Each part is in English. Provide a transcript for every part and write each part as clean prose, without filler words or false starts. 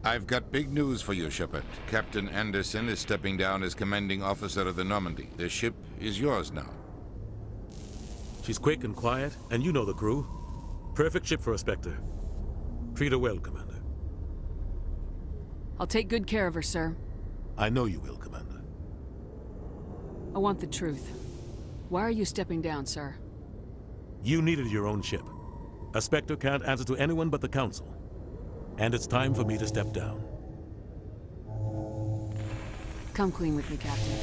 I've got big news for you, Shepard. Captain Anderson is stepping down as commanding officer of the Normandy. The ship is yours now. She's quick and quiet, and you know the crew. Perfect ship for a Spectre. Treat her well, Commander. I'll take good care of her, sir. I know you will, Commander. I want the truth. Why are you stepping down, sir? You needed your own ship. A Spectre can't answer to anyone but the Council. And it's time for me to step down. Come clean with me, Captain.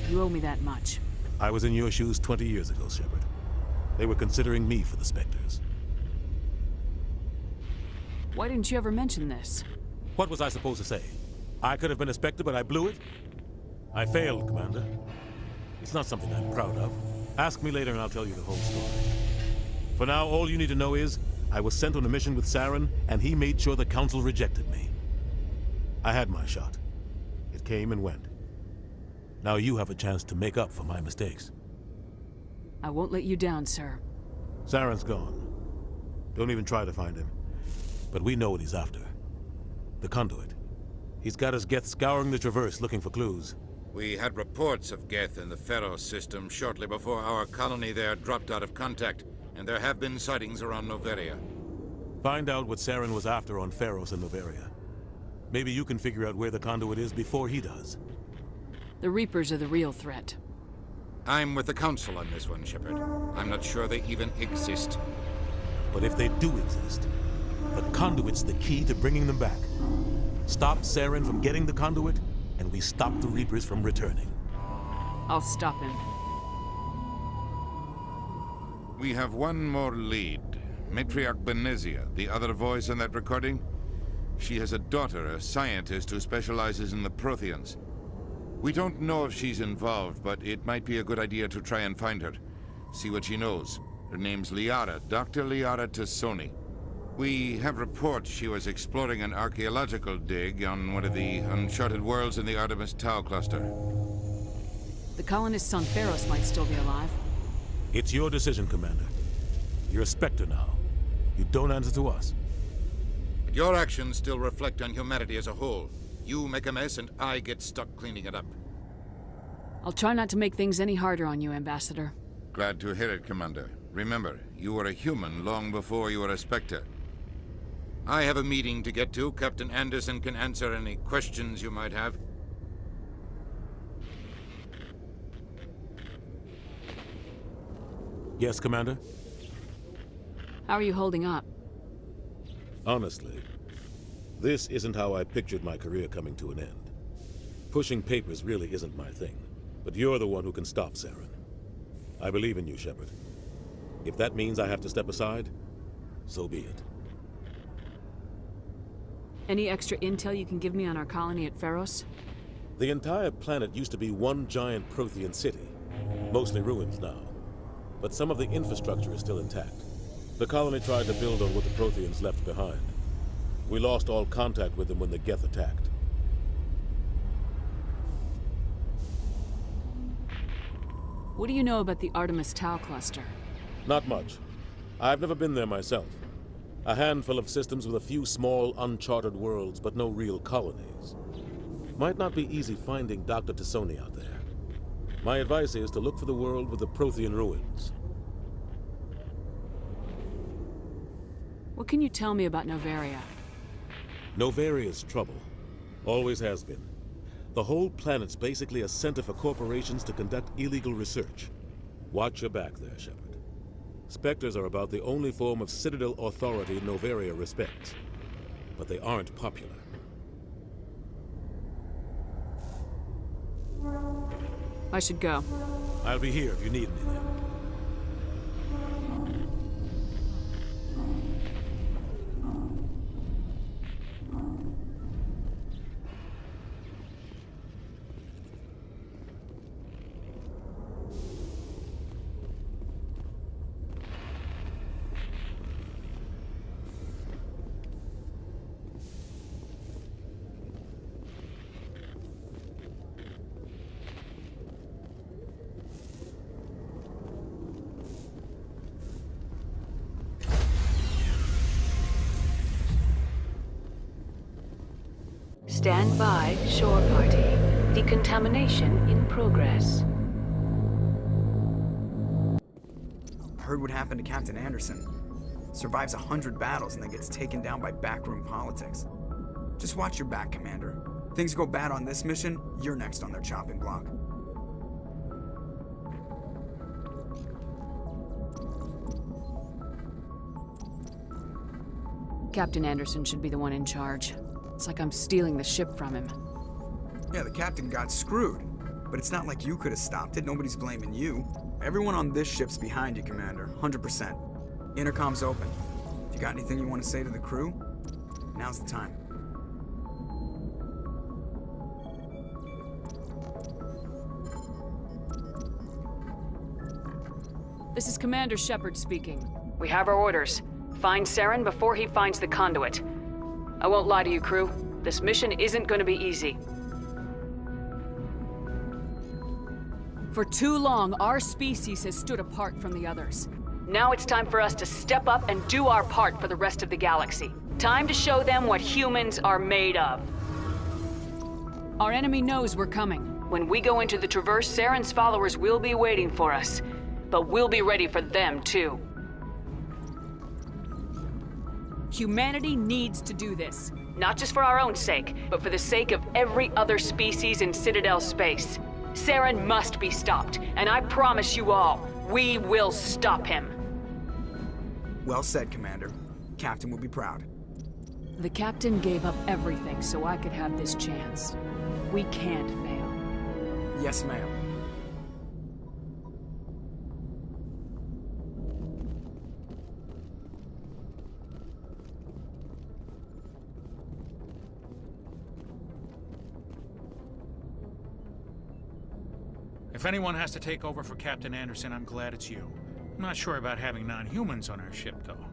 You owe me that much. I was in your shoes 20 years ago, Shepard. They were considering me for the Spectres. Why didn't you ever mention this? What was I supposed to say? I could have been a Spectre, but I blew it? I failed, Commander. It's not something I'm proud of. Ask me later and I'll tell you the whole story. For now, all you need to know is, I was sent on a mission with Saren, and he made sure the Council rejected me. I had my shot. It came and went. Now you have a chance to make up for my mistakes. I won't let you down, sir. Saren's gone. Don't even try to find him. But we know what he's after. The conduit. He's got his Geth scouring the Traverse looking for clues. We had reports of Geth in the Pharos system shortly before our colony there dropped out of contact, and there have been sightings around Noveria. Find out what Saren was after on Pharos and Noveria. Maybe you can figure out where the conduit is before he does. The Reapers are the real threat. I'm with the Council on this one, Shepard. I'm not sure they even exist. But if they do exist, the conduit's the key to bringing them back. Stop Saren from getting the conduit, and we stop the Reapers from returning. I'll stop him. We have one more lead. Matriarch Benezia, the other voice in that recording. She has a daughter, a scientist who specializes in the Protheans. We don't know if she's involved, but it might be a good idea to try and find her. See what she knows. Her name's Liara, Dr. Liara Tassoni. We have reports she was exploring an archaeological dig on one of the uncharted worlds in the Artemis Tau cluster. The colonists on Pharos might still be alive. It's your decision, Commander. You're a Spectre now. You don't answer to us. But your actions still reflect on humanity as a whole. You make a mess and I get stuck cleaning it up. I'll try not to make things any harder on you, Ambassador. Glad to hear it, Commander. Remember, you were a human long before you were a Spectre. I have a meeting to get to. Captain Anderson can answer any questions you might have. Yes, Commander? How are you holding up? Honestly, this isn't how I pictured my career coming to an end. Pushing papers really isn't my thing, but you're the one who can stop Saren. I believe in you, Shepard. If that means I have to step aside, so be it. Any extra intel you can give me on our colony at Pharos? The entire planet used to be one giant Prothean city, mostly ruins now. But some of the infrastructure is still intact. The colony tried to build on what the Protheans left behind. We lost all contact with them when the Geth attacked. What do you know about the Artemis Tau cluster? Not much. I've never been there myself. A handful of systems with a few small, uncharted worlds, but no real colonies. Might not be easy finding Dr. Tassoni out there. My advice is to look for the world with the Prothean ruins. What can you tell me about Noveria? Noveria's trouble. Always has been. The whole planet's basically a center for corporations to conduct illegal research. Watch your back there, Shepard. Spectres are about the only form of Citadel authority Noveria respects. But they aren't popular. I should go. I'll be here if you need anything. Stand by, shore party. Decontamination in progress. Heard what happened to Captain Anderson. Survives 100 battles and then gets taken down by backroom politics. Just watch your back, Commander. Things go bad on this mission, you're next on their chopping block. Captain Anderson should be the one in charge. It's like I'm stealing the ship from him. Yeah, the captain got screwed. But it's not like you could have stopped it. Nobody's blaming you. Everyone on this ship's behind you, Commander. 100%. Intercom's open. If you got anything you want to say to the crew, now's the time. This is Commander Shepard speaking. We have our orders. Find Saren before he finds the conduit. I won't lie to you, crew. This mission isn't going to be easy. For too long, our species has stood apart from the others. Now it's time for us to step up and do our part for the rest of the galaxy. Time to show them what humans are made of. Our enemy knows we're coming. When we go into the Traverse, Saren's followers will be waiting for us. But we'll be ready for them, too. Humanity needs to do this. Not just for our own sake, but for the sake of every other species in Citadel space. Saren must be stopped, and I promise you all, we will stop him. Well said, Commander. Captain will be proud. The captain gave up everything so I could have this chance. We can't fail. Yes, ma'am. If anyone has to take over for Captain Anderson, I'm glad it's you. I'm not sure about having non-humans on our ship, though.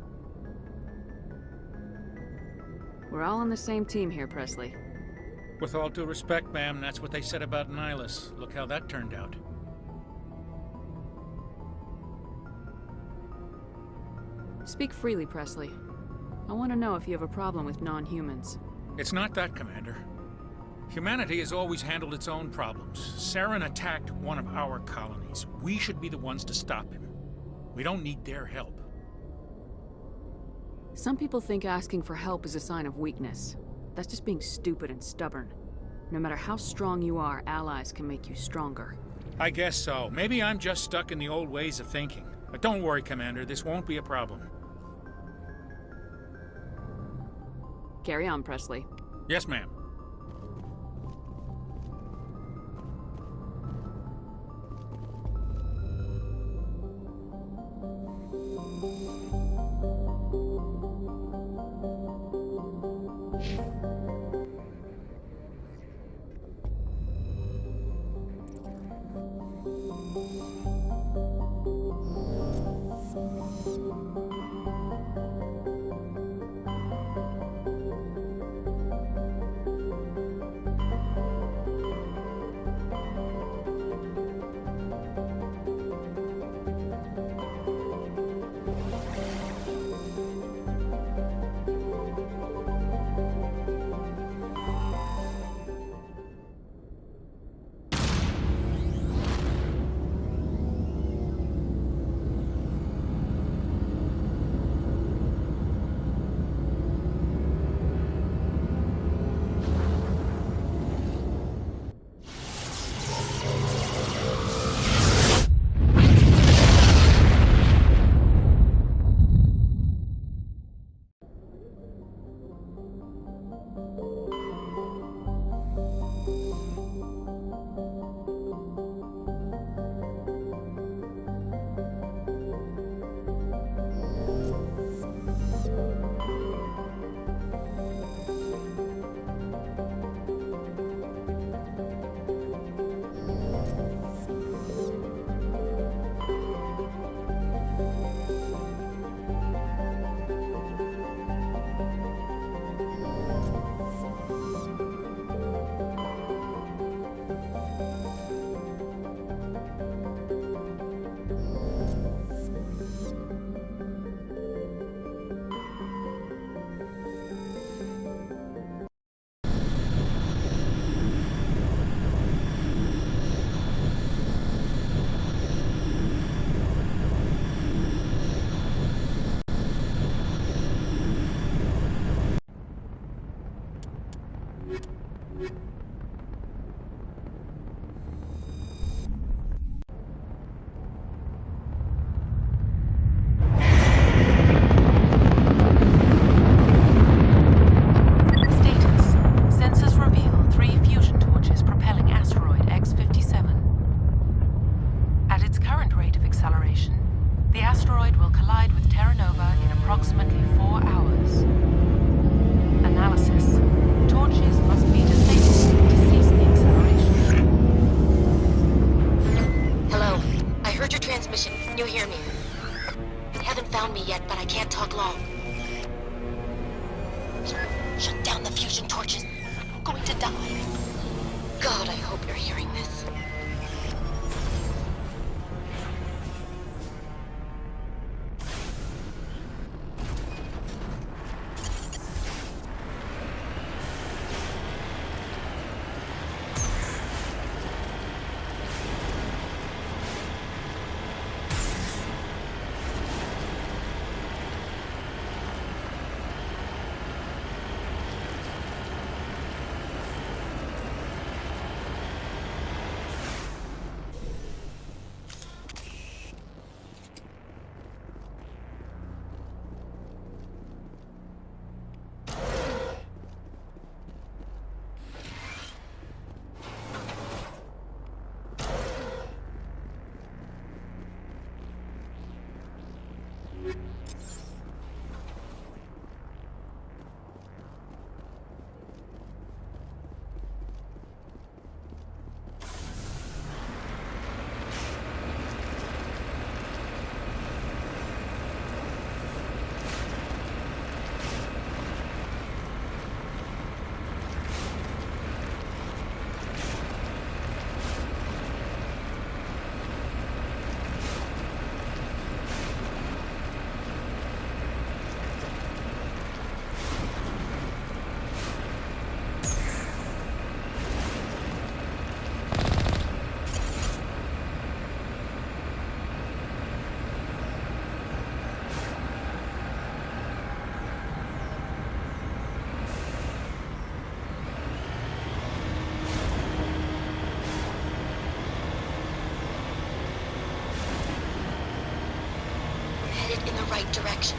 We're all on the same team here, Presley. With all due respect, ma'am, that's what they said about Nihilus. Look how that turned out. Speak freely, Presley. I want to know if you have a problem with non-humans. It's not that, Commander. Humanity has always handled its own problems. Saren attacked one of our colonies. We should be the ones to stop him. We don't need their help. Some people think asking for help is a sign of weakness. That's just being stupid and stubborn. No matter how strong you are, allies can make you stronger. I guess so. Maybe I'm just stuck in the old ways of thinking. But don't worry, Commander. This won't be a problem. Carry on, Presley. Yes, ma'am. asteroid will collide with Terra Nova in approximately 4 hours. Analysis. Torches must be disabled to cease the acceleration. Hello. I heard your transmission. Can you hear me? You haven't found me yet, but I can't talk long. Shut down the fusion torches. I'm going to die. God, I hope you're hearing this. In the right direction.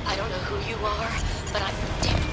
I don't know who you are, but I'm... Damn it.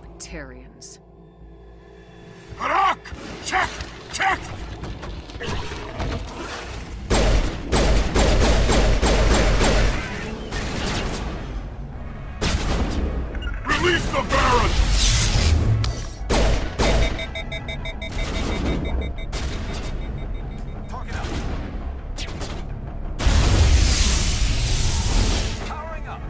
Batarians. Harak! Check! Check! Release the Baron! Talk it out. Powering up.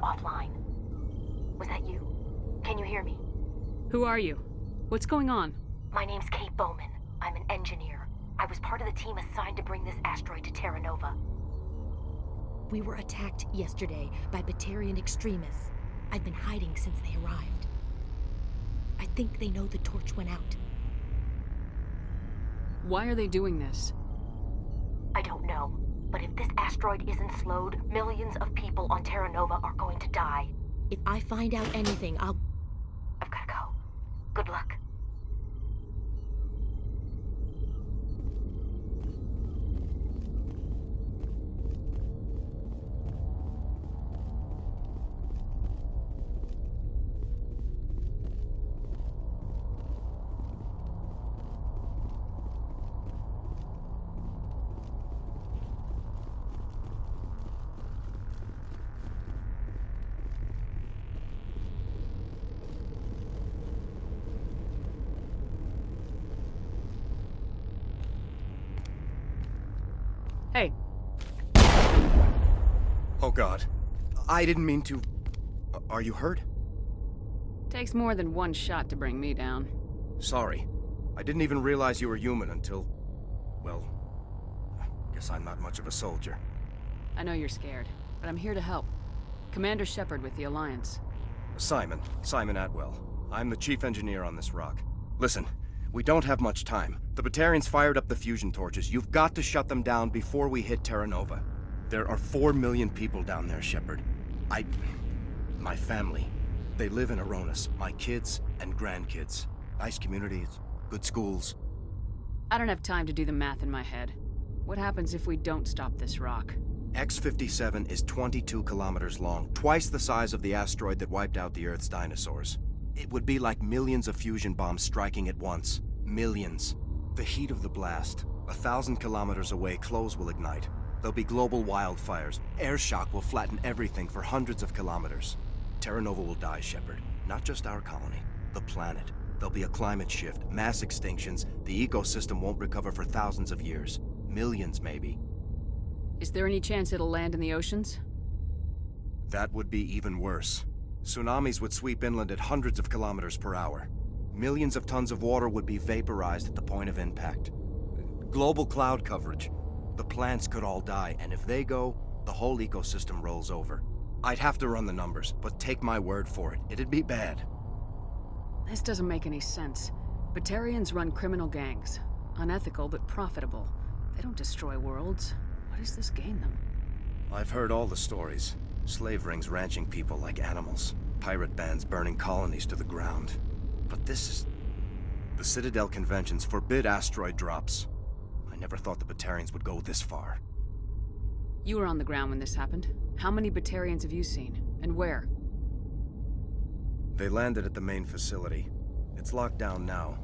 Offline. Was that you? Can you hear me? Who are you? What's going on? My name's Kate Bowman. I'm an engineer. I was part of the team assigned to bring this asteroid to Terra Nova. We were attacked yesterday by Batarian extremists. I've been hiding since they arrived. I think they know the torch went out. Why are they doing this? I don't know. But if this asteroid isn't slowed, millions of people on Terra Nova are going to die. If I find out anything, I've gotta go. Good luck. Hey. Oh God. I didn't mean to... Are you hurt? Takes more than one shot to bring me down. Sorry. I didn't even realize you were human until... Well... Guess I'm not much of a soldier. I know you're scared, but I'm here to help. Commander Shepard with the Alliance. Simon Atwell. I'm the chief engineer on this rock. Listen, we don't have much time. The Batarians fired up the fusion torches. You've got to shut them down before we hit Terra Nova. There are 4 million people down there, Shepard. My family. They live in Aronis. My kids and grandkids. Nice communities, good schools. I don't have time to do the math in my head. What happens if we don't stop this rock? X57 is 22 kilometers long, twice the size of the asteroid that wiped out the Earth's dinosaurs. It would be like millions of fusion bombs striking at once. Millions. The heat of the blast. 1,000 kilometers away, clothes will ignite. There'll be global wildfires. Air shock will flatten everything for hundreds of kilometers. Terra Nova will die, Shepard. Not just our colony. The planet. There'll be a climate shift, mass extinctions. The ecosystem won't recover for thousands of years. Millions, maybe. Is there any chance it'll land in the oceans? That would be even worse. Tsunamis would sweep inland at hundreds of kilometers per hour. Millions of tons of water would be vaporized at the point of impact. Global cloud coverage. The plants could all die, and if they go, the whole ecosystem rolls over. I'd have to run the numbers, but take my word for it, it'd be bad. This doesn't make any sense. Batarians run criminal gangs. Unethical, but profitable. They don't destroy worlds. What does this gain them? I've heard all the stories. Slave rings ranching people like animals. Pirate bands burning colonies to the ground. But this is... The Citadel conventions forbid asteroid drops. I never thought the Batarians would go this far. You were on the ground when this happened. How many Batarians have you seen? And where? They landed at the main facility. It's locked down now.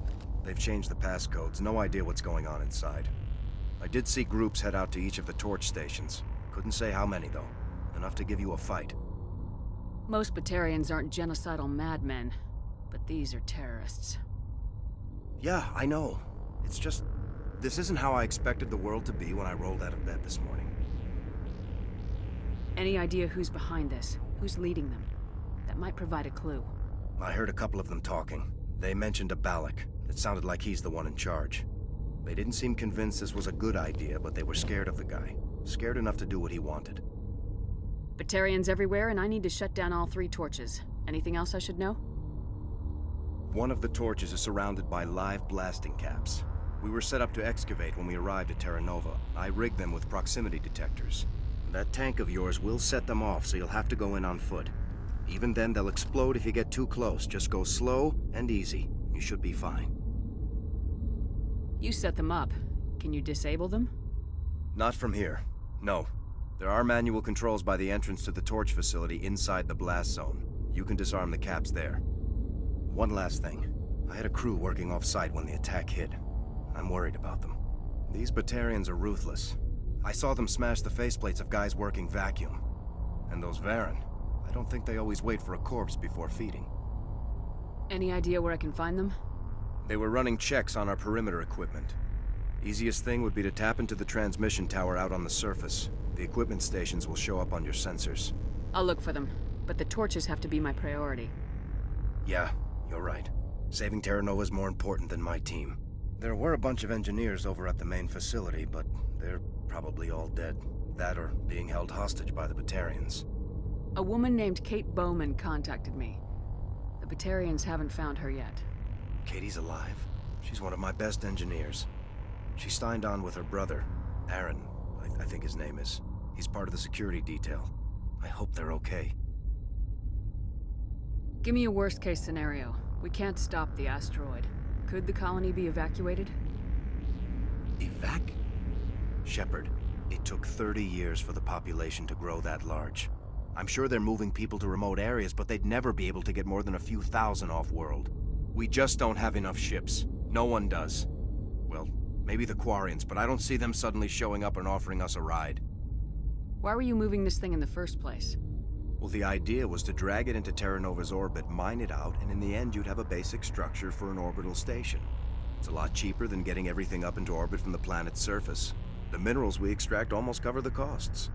They've changed the passcodes. No idea what's going on inside. I did see groups head out to each of the torch stations. Couldn't say how many, though. Enough to give you a fight. Most Batarians aren't genocidal madmen, but these are terrorists. Yeah, I know. It's just... This isn't how I expected the world to be when I rolled out of bed this morning. Any idea who's behind this? Who's leading them? That might provide a clue. I heard a couple of them talking. They mentioned a Balak. It sounded like he's the one in charge. They didn't seem convinced this was a good idea, but they were scared of the guy. Scared enough to do what he wanted. Batarians everywhere, and I need to shut down all 3 torches. Anything else I should know? One of the torches is surrounded by live blasting caps. We were set up to excavate when we arrived at Terra Nova. I rigged them with proximity detectors. That tank of yours will set them off, so you'll have to go in on foot. Even then, they'll explode if you get too close. Just go slow and easy. You should be fine. You set them up. Can you disable them? Not from here. No. There are manual controls by the entrance to the torch facility inside the blast zone. You can disarm the caps there. One last thing. I had a crew working off-site when the attack hit. I'm worried about them. These Batarians are ruthless. I saw them smash the faceplates of guys working vacuum. And those Varen, I don't think they always wait for a corpse before feeding. Any idea where I can find them? They were running checks on our perimeter equipment. Easiest thing would be to tap into the transmission tower out on the surface. The equipment stations will show up on your sensors. I'll look for them, but the torches have to be my priority. Yeah, you're right. Saving Terra Nova is more important than my team. There were a bunch of engineers over at the main facility, but they're probably all dead. That or being held hostage by the Batarians. A woman named Kate Bowman contacted me. The Batarians haven't found her yet. Katie's alive. She's one of my best engineers. She signed on with her brother, Aaron, I think his name is. He's part of the security detail. I hope they're okay. Give me a worst-case scenario. We can't stop the asteroid. Could the colony be evacuated? Shepard, it took 30 years for the population to grow that large. I'm sure they're moving people to remote areas, but they'd never be able to get more than a few thousand off-world. We just don't have enough ships. No one does. Well, maybe the Quarians, but I don't see them suddenly showing up and offering us a ride. Why were you moving this thing in the first place? Well, the idea was to drag it into Terra Nova's orbit, mine it out, and in the end you'd have a basic structure for an orbital station. It's a lot cheaper than getting everything up into orbit from the planet's surface. The minerals we extract almost cover the costs.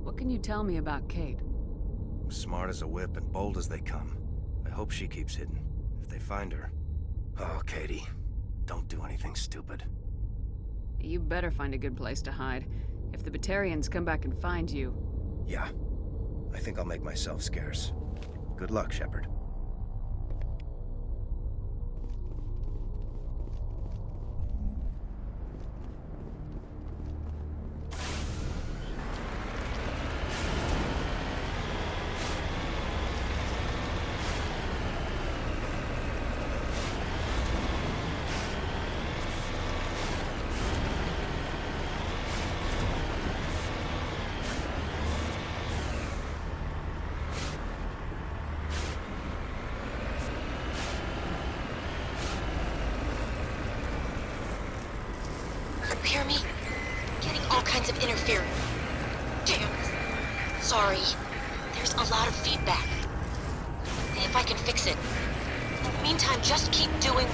What can you tell me about Kate? Smart as a whip and bold as they come. I hope she keeps hidden. If they find her... Oh, Katie. Don't do anything stupid. You better find a good place to hide. If the Batarians come back and find you... Yeah. I think I'll make myself scarce. Good luck, Shepard. You hear me? Getting all kinds of interference. Damn. Sorry. There's a lot of feedback. See if I can fix it. In the meantime, just keep doing...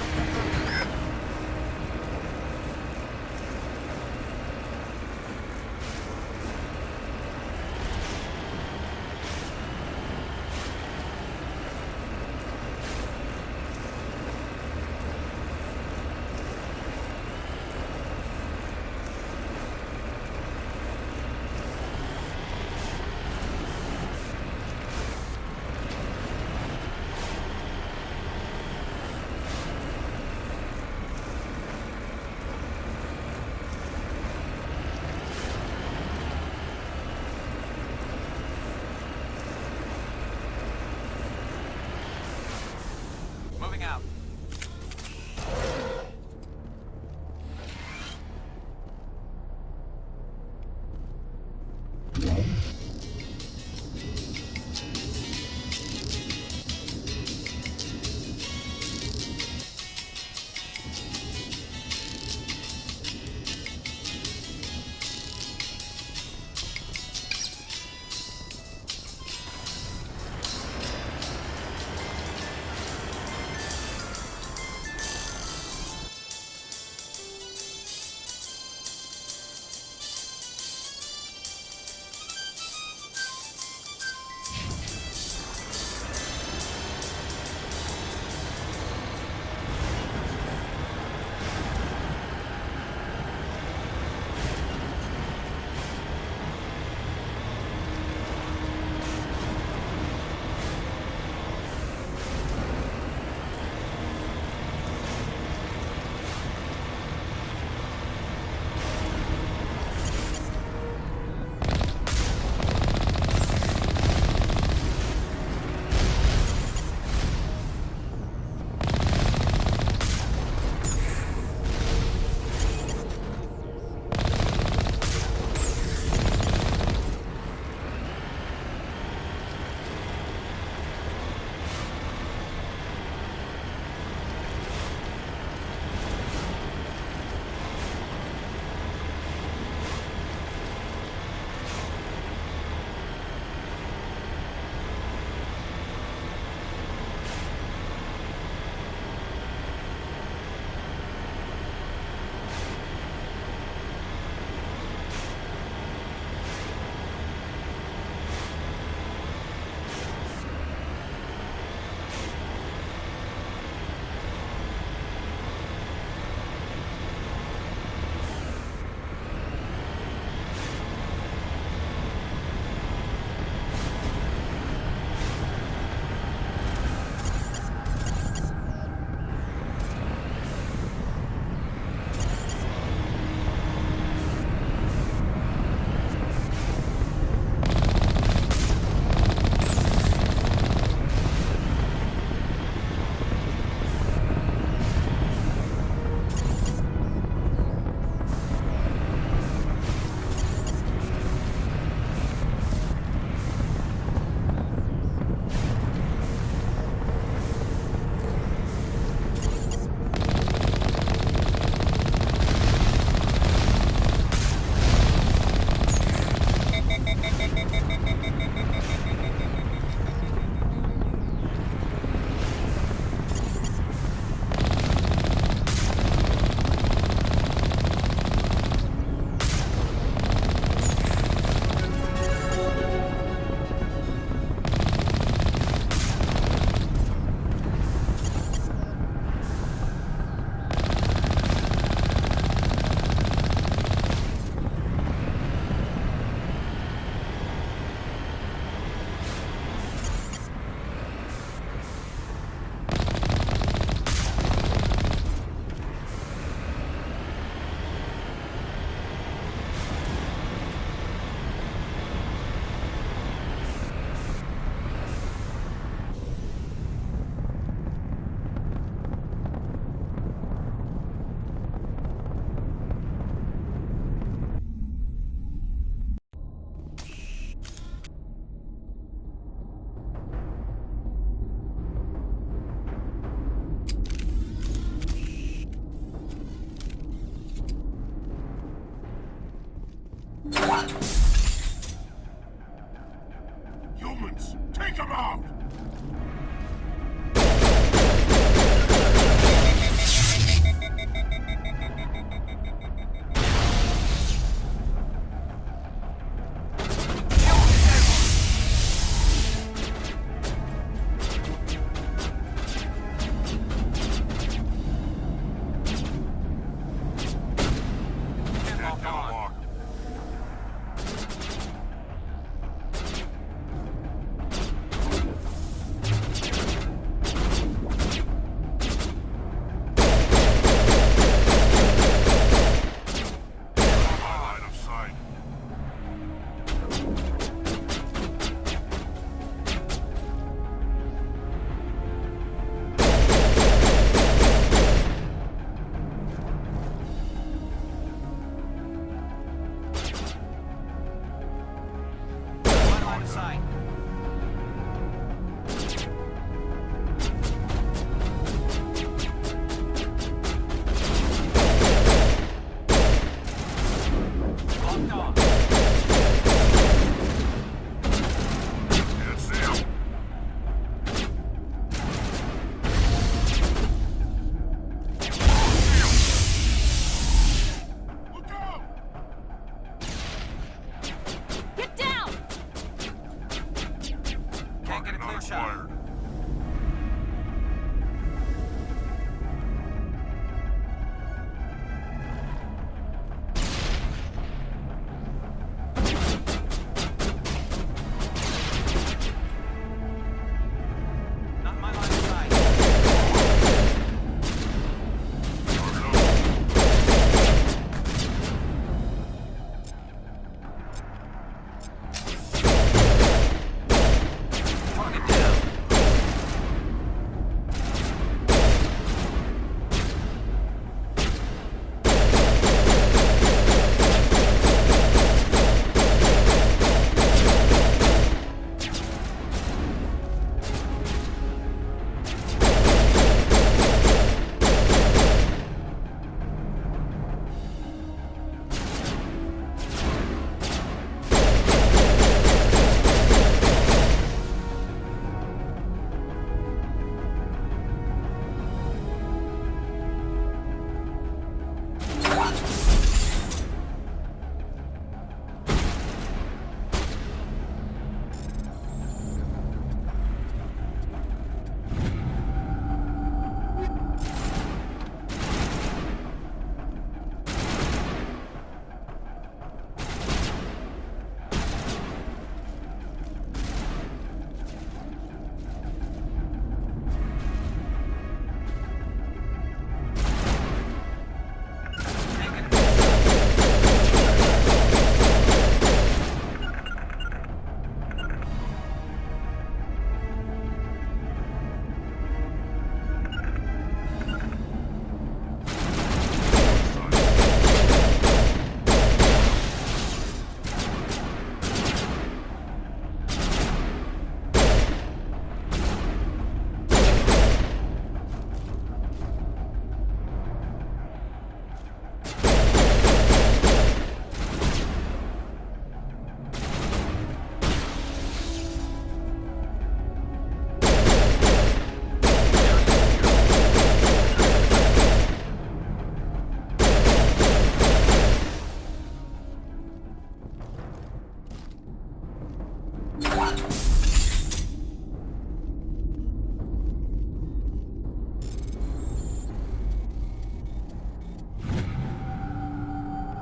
Humans, take him out!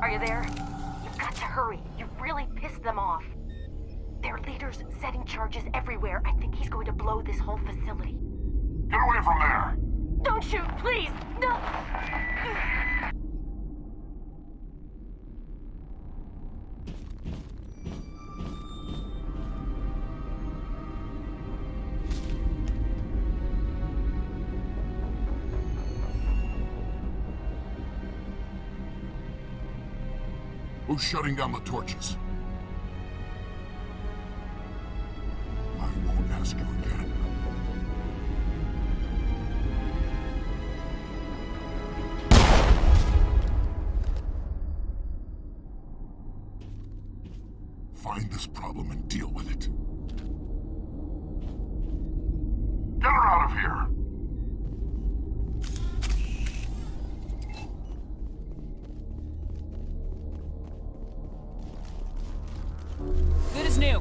Are you there? You've got to hurry. You've really pissed them off. Their leader's setting charges everywhere. I think he's going to blow this whole facility. Get away from there! Don't shoot, please! No! Who's shutting down the torches? I won't ask you again. find this problem and deal with it. Get her out of here! Good as new.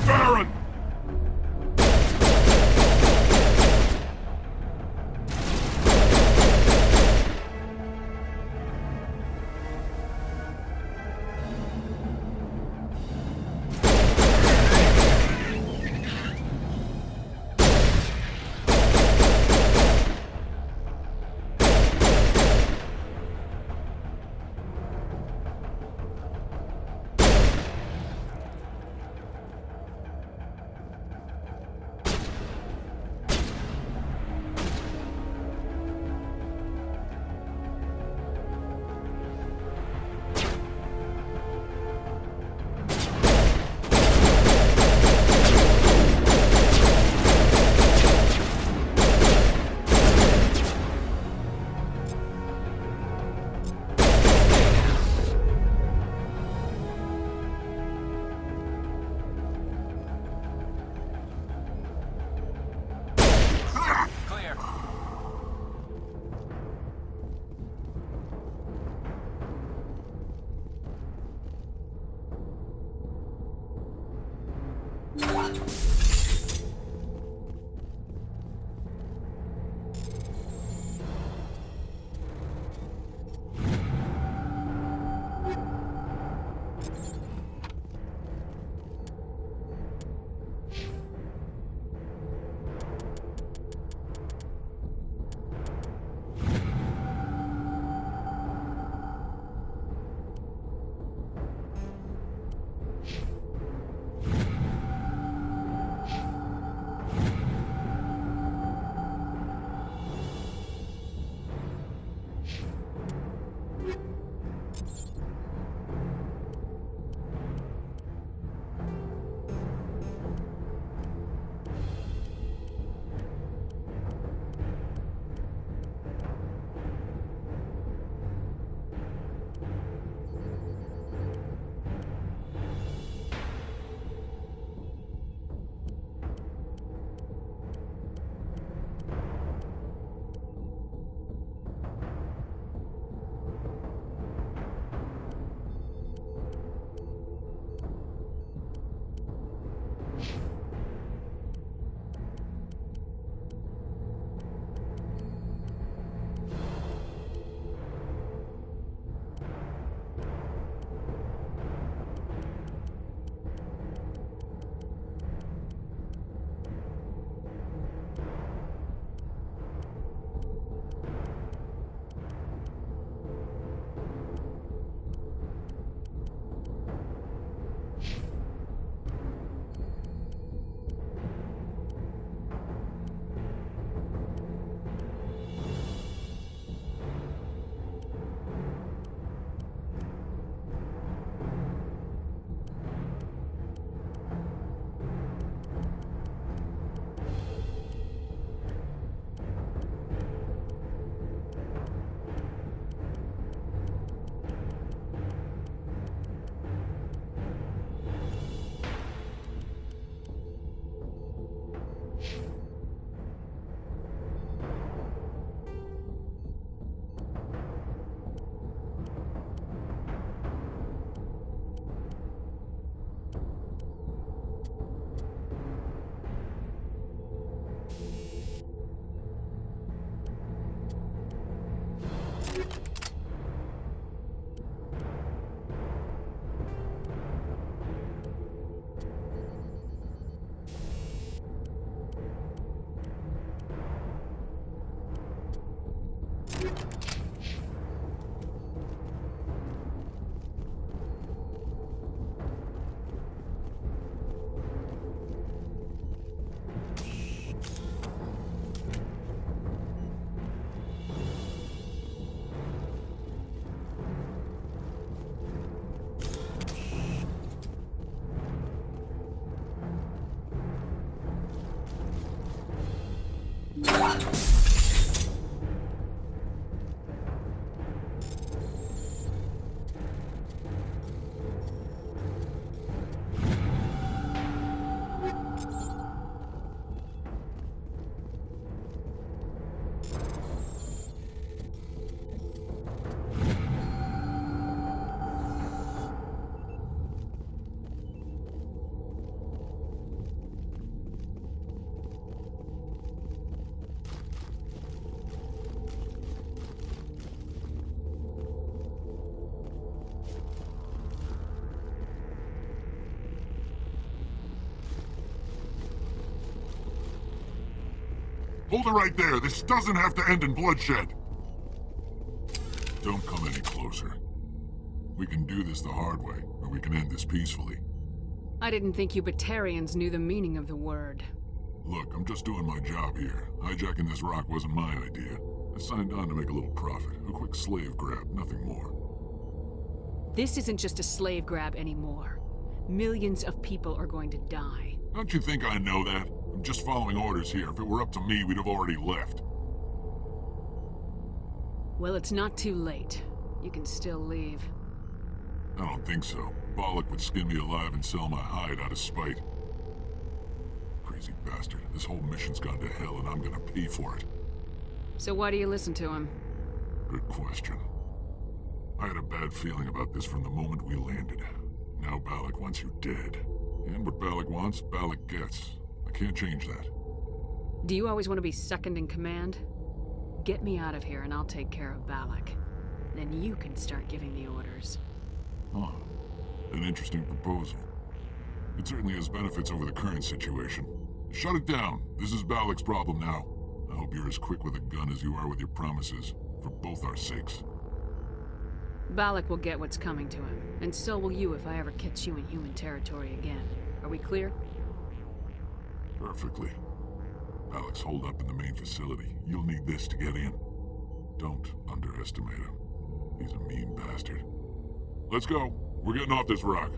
Baron! Hold it right there. This doesn't have to end in bloodshed. Don't come any closer. We can do this the hard way, or we can end this peacefully. I didn't think you Batarians knew the meaning of the word. Look, I'm just doing my job here. Hijacking this rock wasn't my idea. I signed on to make a little profit. A quick slave grab, nothing more. This isn't just a slave grab anymore. Millions of people are going to die. Don't you think I know that? I'm just following orders here. If it were up to me, we'd have already left. Well, it's not too late. You can still leave. I don't think so. Bollock would skin me alive and sell my hide out of spite. Crazy bastard. This whole mission's gone to hell and I'm gonna pay for it. So why do you listen to him? Good question. I had a bad feeling about this from the moment we landed. Now Bollock wants you dead. And what Bollock wants, Bollock gets. I can't change that. Do you always want to be second in command? Get me out of here and I'll take care of Balak. Then you can start giving the orders. Huh. An interesting proposal. It certainly has benefits over the current situation. Shut it down. This is Balak's problem now. I hope you're as quick with a gun as you are with your promises, for both our sakes. Balak will get what's coming to him, and so will you if I ever catch you in human territory again. Are we clear? Perfectly. Balak's holed up in the main facility. You'll need this to get in. Don't underestimate him. He's a mean bastard. Let's go. We're getting off this rock.